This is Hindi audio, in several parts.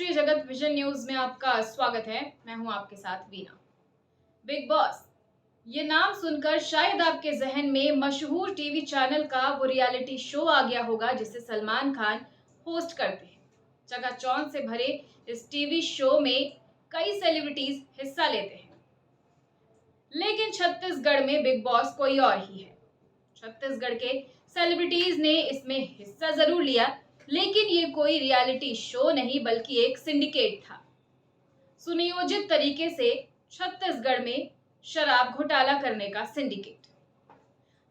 राष्ट्रीय जगत विजन न्यूज में आपका स्वागत है। मैं हूं आपके साथ वीना। बिग बॉस, ये नाम सुनकर शायद आपके जहन में मशहूर टीवी चैनल का वो रियलिटी शो आ गया होगा जिसे सलमान खान होस्ट करते हैं। चकाचौंध से भरे इस टीवी शो में कई सेलिब्रिटीज हिस्सा लेते हैं, लेकिन छत्तीसगढ़ में बिग बॉस कोई और ही है। छत्तीसगढ़ के सेलिब्रिटीज ने इसमें हिस्सा जरूर लिया, लेकिन ये कोई रियलिटी शो नहीं बल्कि एक सिंडिकेट था। सुनियोजित तरीके से छत्तीसगढ़ में शराब घोटाला करने का सिंडिकेट।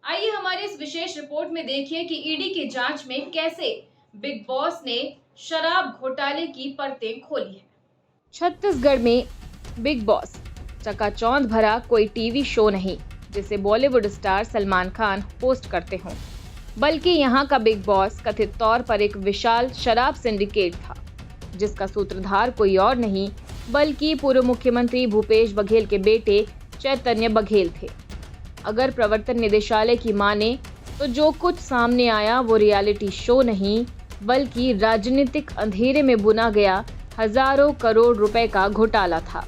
आइए हमारी इस विशेष रिपोर्ट में देखिए कि ईडी की जांच में कैसे बिग बॉस ने शराब घोटाले की परतें खोली है। छत्तीसगढ़ में बिग बॉस चकाचौंध भरा कोई टीवी शो नहीं जिसे बॉलीवुड स्टार सलमान खान होस्ट करते हों, बल्कि यहाँ का बिग बॉस कथित तौर पर एक विशाल शराब सिंडिकेट था, जिसका सूत्रधार कोई और नहीं बल्कि पूर्व मुख्यमंत्री भूपेश बघेल के बेटे चैतन्य बघेल थे। अगर प्रवर्तन निदेशालय की माने तो जो कुछ सामने आया वो रियलिटी शो नहीं बल्कि राजनीतिक अंधेरे में बुना गया हजारों करोड़ रुपए का घोटाला था।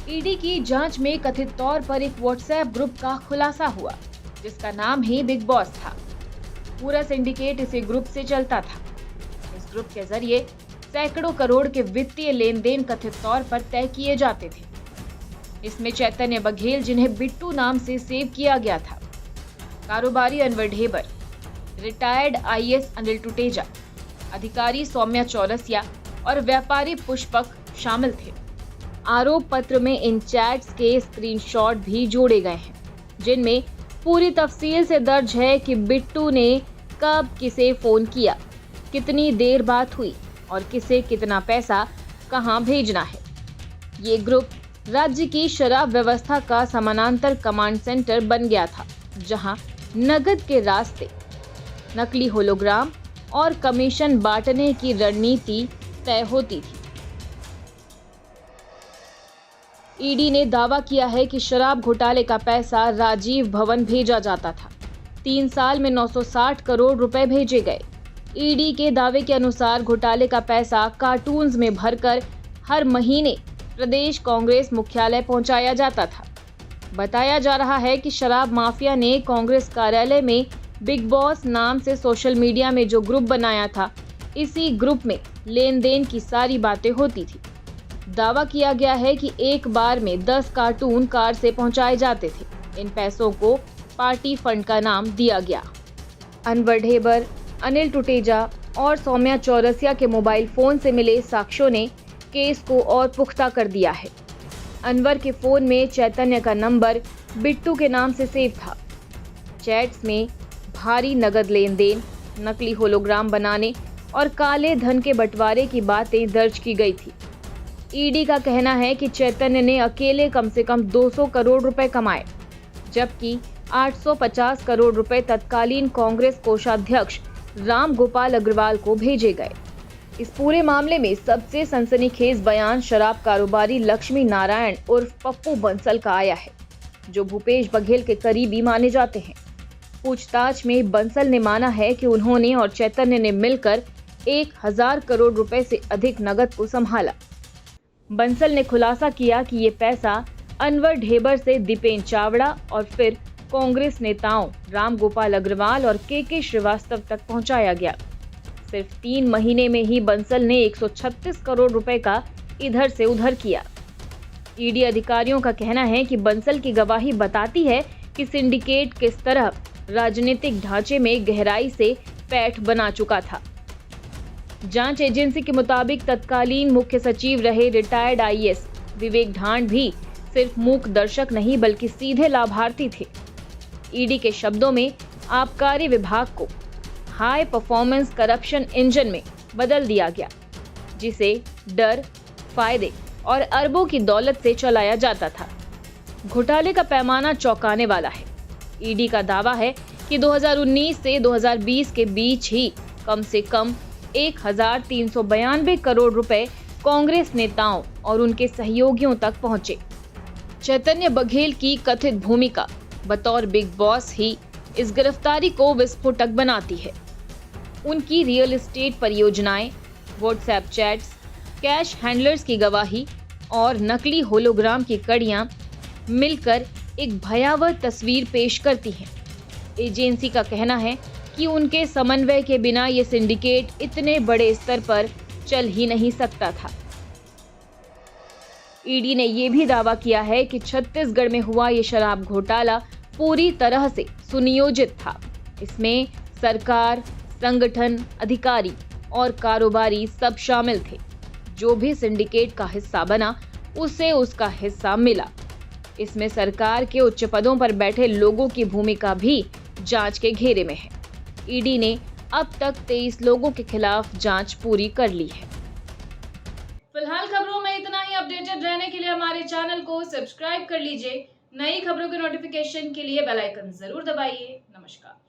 ईडी की जांच में कथित तौर पर एक व्हाट्सएप ग्रुप का खुलासा हुआ जिसका नाम ही बिग बॉस था। पूरा सिंडिकेट इसी ग्रुप से चलता था। इस ग्रुप के जरिए सैकड़ों करोड़ के वित्तीय लेन देन कथित तौर पर तय किए जाते थे। इसमें चैतन्य बघेल, जिन्हें बिट्टू नाम से सेव किया गया था, कारोबारी अनवर ढेबर, रिटायर्ड आईएएस अनिल टुटेजा, अधिकारी सौम्या चौरसिया और व्यापारी पुष्पक शामिल थे। आरोप पत्र में इन चैट्स के स्क्रीनशॉट भी जोड़े गए हैं, जिनमें पूरी तफसील से दर्ज है कि बिट्टू ने कब किसे फोन किया, कितनी देर बात हुई और किसे कितना पैसा कहां भेजना है। ये ग्रुप राज्य की शराब व्यवस्था का समानांतर कमांड सेंटर बन गया था, जहां नगद के रास्ते, नकली होलोग्राम और कमीशन बांटने की रणनीति तय होती थी। ईडी ने दावा किया है कि शराब घोटाले का पैसा राजीव भवन भेजा जाता था। 3 साल में 960 करोड़ रुपए भेजे गए। ईडी के दावे के अनुसार घोटाले का पैसा कार्टून्स में भरकर हर महीने प्रदेश कांग्रेस मुख्यालय पहुंचाया जाता था। बताया जा रहा है कि शराब माफिया ने कांग्रेस कार्यालय में बिग बॉस नाम से सोशल मीडिया में जो ग्रुप बनाया था, इसी ग्रुप में लेन देन की सारी बातें होती थी। दावा किया गया है कि एक बार में 10 कार्टून कार से पहुंचाए जाते थे। इन पैसों को पार्टी फंड का नाम दिया गया। अनवर ढेबर, अनिल टुटेजा और सौम्या चौरसिया के मोबाइल फोन से मिले साक्ष्यों ने केस को और पुख्ता कर दिया है। अनवर के फोन में चैतन्य का नंबर बिट्टू के नाम से सेव था। चैट्स में भारी नगद लेन देन, नकली होलोग्राम बनाने और काले धन के बंटवारे की बातें दर्ज की गई थी। ईडी का कहना है कि चैतन्य ने अकेले कम से कम 200 करोड़ रुपए कमाए, जबकि 850 करोड़ रुपए तत्कालीन कांग्रेस कोषाध्यक्ष राम गोपाल अग्रवाल को भेजे गए। इस पूरे मामले में सबसे सनसनीखेज बयान शराब कारोबारी लक्ष्मी नारायण उर्फ पप्पू बंसल का आया है, जो भूपेश बघेल के करीबी माने जाते हैं। पूछताछ में बंसल ने माना है कि उन्होंने और चैतन्य ने मिलकर 1000 करोड़ रुपए से अधिक नकद को संभाला। बंसल ने खुलासा किया कि ये पैसा अनवर ढेबर से दीपेन चावड़ा और फिर कांग्रेस नेताओं राम गोपाल अग्रवाल और के श्रीवास्तव तक पहुंचाया गया। सिर्फ 3 महीने में ही बंसल ने 136 करोड़ रुपए का इधर से उधर किया। ईडी अधिकारियों का कहना है कि बंसल की गवाही बताती है कि सिंडिकेट किस तरह राजनीतिक ढांचे में गहराई से पैठ बना चुका था। जांच एजेंसी के मुताबिक तत्कालीन मुख्य सचिव रहे रिटायर्ड आईएएस विवेक ढांड भी सिर्फ मूक दर्शक नहीं बल्कि सीधे लाभार्थी थे। ईडी के शब्दों में आबकारी विभाग को हाई परफॉर्मेंस करप्शन इंजन में बदल दिया गया, जिसे डर, फायदे और अरबों की दौलत से चलाया जाता था। घोटाले का पैमाना चौंकाने वाला है। ईडी का दावा है कि 2019 से 2020 के बीच ही कम से कम 1392 करोड़ रुपए कांग्रेस नेताओं और उनके सहयोगियों तक पहुंचे। चैतन्य बघेल की कथित भूमिका बतौर बिग बॉस ही इस गिरफ्तारी को विस्फोटक बनाती है। उनकी रियल एस्टेट परियोजनाएं, व्हाट्सएप चैट्स, कैश हैंडलर्स की गवाही और नकली होलोग्राम की कड़ियां मिलकर एक भयावह तस्वीर पेश करती हैं। एजेंसी का कहना है कि उनके समन्वय के बिना ये सिंडिकेट इतने बड़े स्तर पर चल ही नहीं सकता था। ईडी ने यह भी दावा किया है कि छत्तीसगढ़ में हुआ ये शराब घोटाला पूरी तरह से सुनियोजित था। इसमें सरकार, संगठन, अधिकारी और कारोबारी सब शामिल थे। जो भी सिंडिकेट का हिस्सा बना, उसे उसका हिस्सा मिला। इसमें सरकार के उच्च पदों पर बैठे लोगों की भूमिका भी जांच के घेरे में है। ईडी ने अब तक 23 लोगों के खिलाफ जांच पूरी कर ली है। फिलहाल खबरों में इतना ही। अपडेटेड रहने के लिए हमारे चैनल को सब्सक्राइब कर लीजिए। नई खबरों के नोटिफिकेशन के लिए बेल आइकन जरूर दबाइए। नमस्कार।